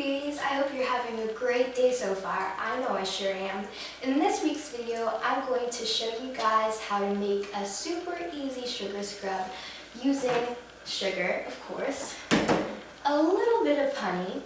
beauties, I hope you're having a great day so far. I know I sure am. In this week's video, I'm going to show you guys how to make a super easy sugar scrub using sugar, of course, a little bit of honey,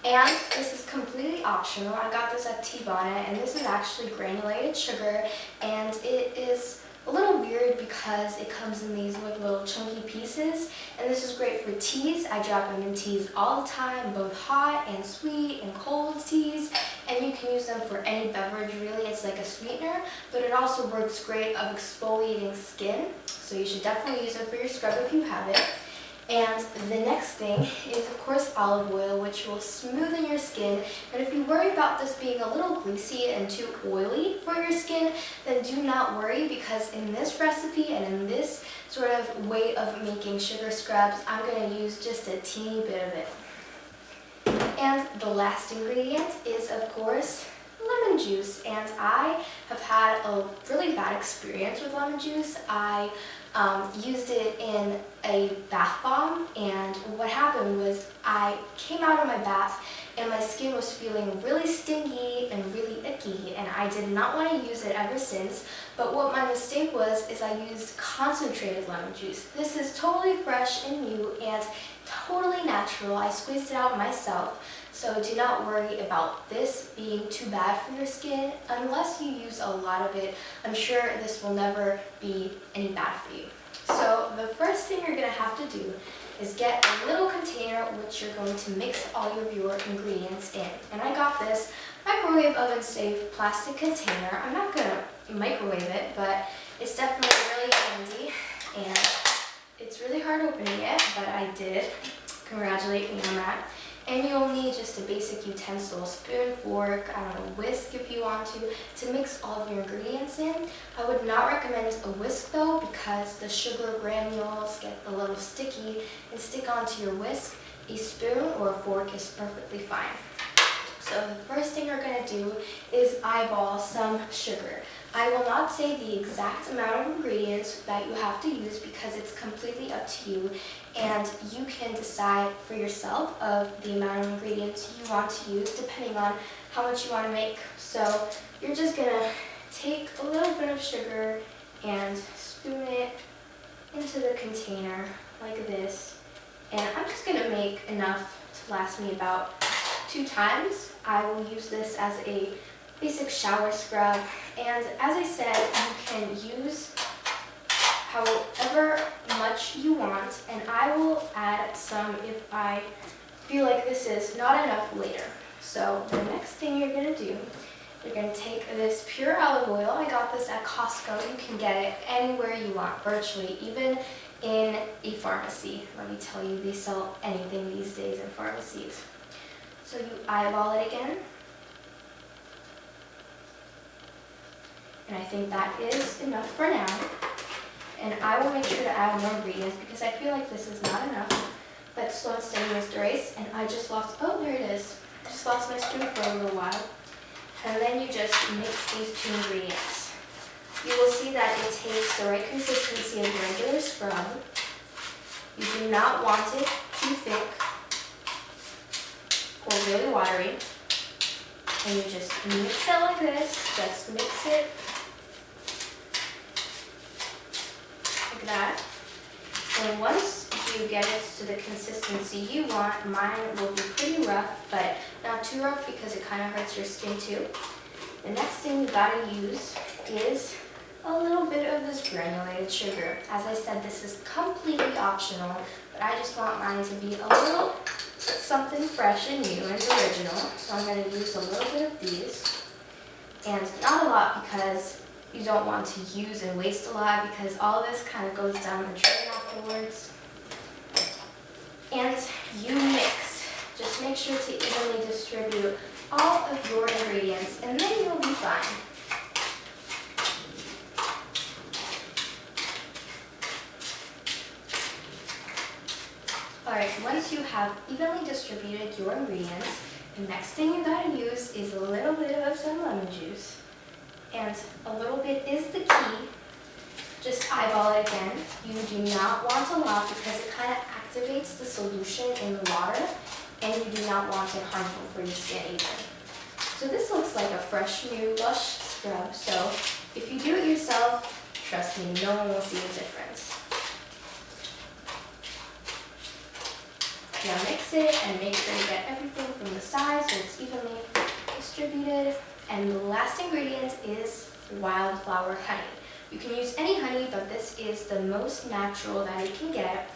and this is completely optional. I got this at T1i, and this is actually granulated sugar, and it is a little weird because it comes in these little chunky pieces, and this is great for teas. I drop them in teas all the time, both hot and sweet and cold teas, and you can use them for any beverage really. It's like a sweetener, but it also works great of exfoliating skin, so you should definitely use it for your scrub if you have it. And the next thing is, of course, olive oil, which will smoothen your skin. And if you worry about this being a little greasy and too oily for your skin, then do not worry, because in this recipe and in this sort of way of making sugar scrubs, I'm going to use just a teeny bit of it. And the last ingredient is, of course, lemon juice. And I have had a really bad experience with lemon juice. I used it in a bath bomb, and what happened was I came out of my bath and my skin was feeling really stingy and really icky, and I did not want to use it ever since. But what my mistake was is I used concentrated lemon juice. This is totally fresh and new and totally natural. I squeezed it out myself. So do not worry about this being too bad for your skin unless you use a lot of it. I'm sure this will never be any bad for you. So the first thing you're going to have to do is get a little container which you're going to mix all of your ingredients in. And I got this microwave oven safe plastic container. I'm not going to microwave it, but it's definitely really handy, and it's really hard opening it, but I did. Congratulate me on that. And you'll need just a basic utensil, spoon, fork, I don't know, whisk if you want to mix all of your ingredients in. I would not recommend a whisk though, because the sugar granules get a little sticky and stick onto your whisk. A spoon or a fork is perfectly fine. So the first thing you're going to do is eyeball some sugar. I will not say the exact amount of ingredients that you have to use because it's completely up to you, and you can decide for yourself of the amount of ingredients you want to use depending on how much you want to make. So you're just going to take a little bit of sugar and spoon it into the container like this, and I'm just going to make enough to last me about 2 times. I will use this as a basic shower scrub, and as I said, you can use however much you want, and I will add some if I feel like this is not enough later. So the next thing you're going to do, you're going to take this pure olive oil. I got this at Costco. You can get it anywhere you want, virtually, even in a pharmacy. Let me tell you, they sell anything these days in pharmacies. So you eyeball it again. And I think that is enough for now. And I will make sure to add more ingredients because I feel like this is not enough. But slow and steady is the race. And I just lost, oh, there it is. I just lost my spoon for a little while. And then you just mix these 2 ingredients. You will see that it takes the right consistency of regular scrub. You do not want it too thick or really watery. And you just mix it like this. Just mix it like that. And once you get it to the consistency you want, mine will be pretty rough, but not too rough because it kind of hurts your skin too. The next thing you gotta use is a little bit of this granulated sugar. As I said, this is completely optional, but I just want mine to be a little something fresh and new and original. So I'm going to use a little bit of these, and not a lot because you don't want to use and waste a lot, because all this kind of goes down the drain afterwards. And you mix. Just make sure to evenly distribute all of your ingredients, and then you'll be fine. Alright, once you have evenly distributed your ingredients, the next thing you gotta use is a little bit of some lemon juice. And a little bit is the key. Just eyeball it again. You do not want a lot because it kind of activates the solution in the water, and you do not want it harmful for your skin either. So this looks like a fresh new Lush scrub, so if you do it yourself, trust me, no one will see a difference. Now mix it and make sure you get everything from the sides so it's evenly distributed. And the last ingredient is wildflower honey. You can use any honey, but this is the most natural that you can get,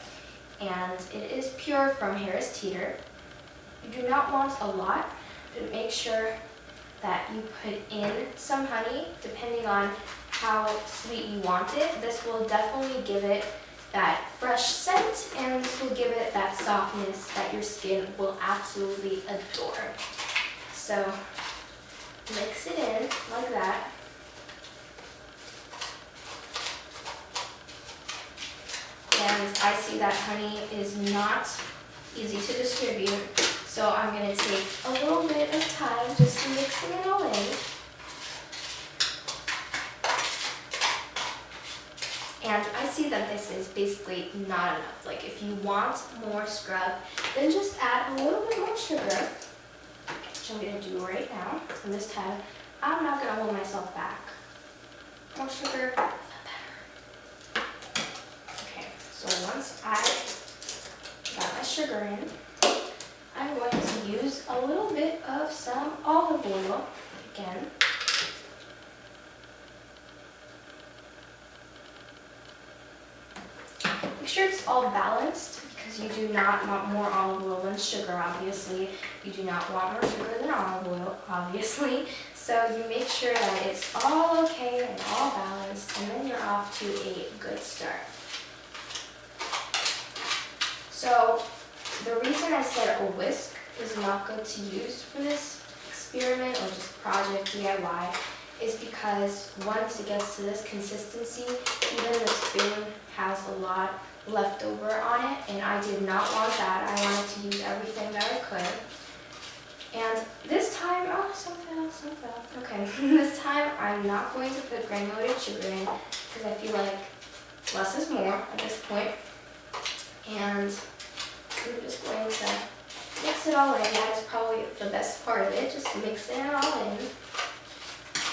and it is pure from Harris Teeter. You do not want a lot, but make sure that you put in some honey depending on how sweet you want it. This will definitely give it that fresh scent, and this will give it that softness that your skin will absolutely adore. So mix it in like that. And I see that honey is not easy to distribute, so I'm going to take a little bit of time just mixing it all in. And I see that this is basically not enough. Like, if you want more scrub, then just add a little bit more sugar, which I'm going to do right now. And this time, I'm not going to hold myself back. More sugar, the better. Okay, so once I got my sugar in, I'm going to use a little bit of some olive oil again. Make sure it's all balanced, because you do not want more olive oil than sugar, obviously. You do not want more sugar than olive oil, obviously. So you make sure that it's all okay and all balanced, and then you're off to a good start. So the reason I said a whisk is not good to use for this experiment or just project DIY is because once it gets to this consistency, even the spoon has a lot left over on it, and I did not want that. I wanted to use everything that I could. And this time, oh, some fell. Okay, this time I'm not going to put granulated sugar in because I feel like less is more at this point. And I'm just going to mix it all in. That is probably the best part of it, just mixing it all in.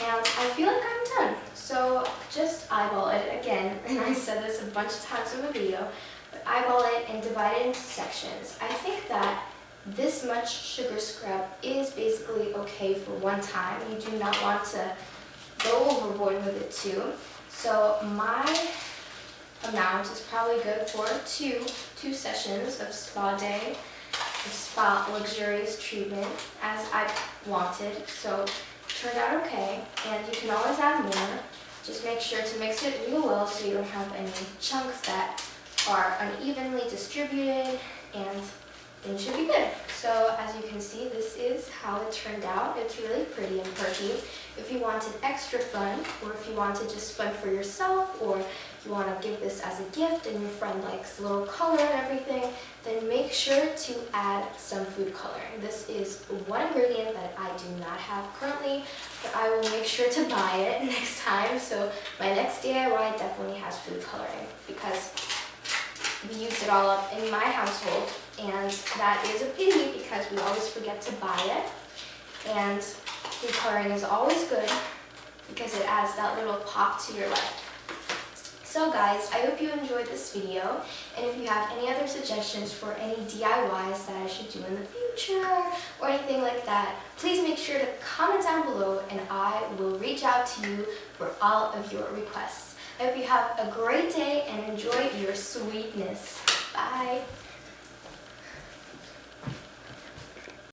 And I feel like I'm done. So just eyeball it again, and I said this a bunch of times in the video, but eyeball it and divide it into sections. I think that this much sugar scrub is basically okay for one time. You do not want to go overboard with it too. So my amount is probably good for two sessions of spa day, of spa luxurious treatment as I wanted. So it turned out okay, and you can always add more. Just make sure to mix it real well so you don't have any chunks that are unevenly distributed, and things should be good. So as you can see, this is how it turned out. It's really pretty and perky. If you wanted extra fun, or if you wanted just fun for yourself, or you want to give this as a gift and your friend likes a little color and everything, then make sure to add some food coloring. This is one ingredient that I do not have currently, but I will make sure to buy it next time. So my next DIY definitely has food coloring, because we use it all up in my household, and that is a pity because we always forget to buy it. And food coloring is always good because it adds that little pop to your life. So guys, I hope you enjoyed this video, and if you have any other suggestions for any DIYs that I should do in the future or anything like that, please make sure to comment down below and I will reach out to you for all of your requests. I hope you have a great day and enjoy your sweetness. Bye!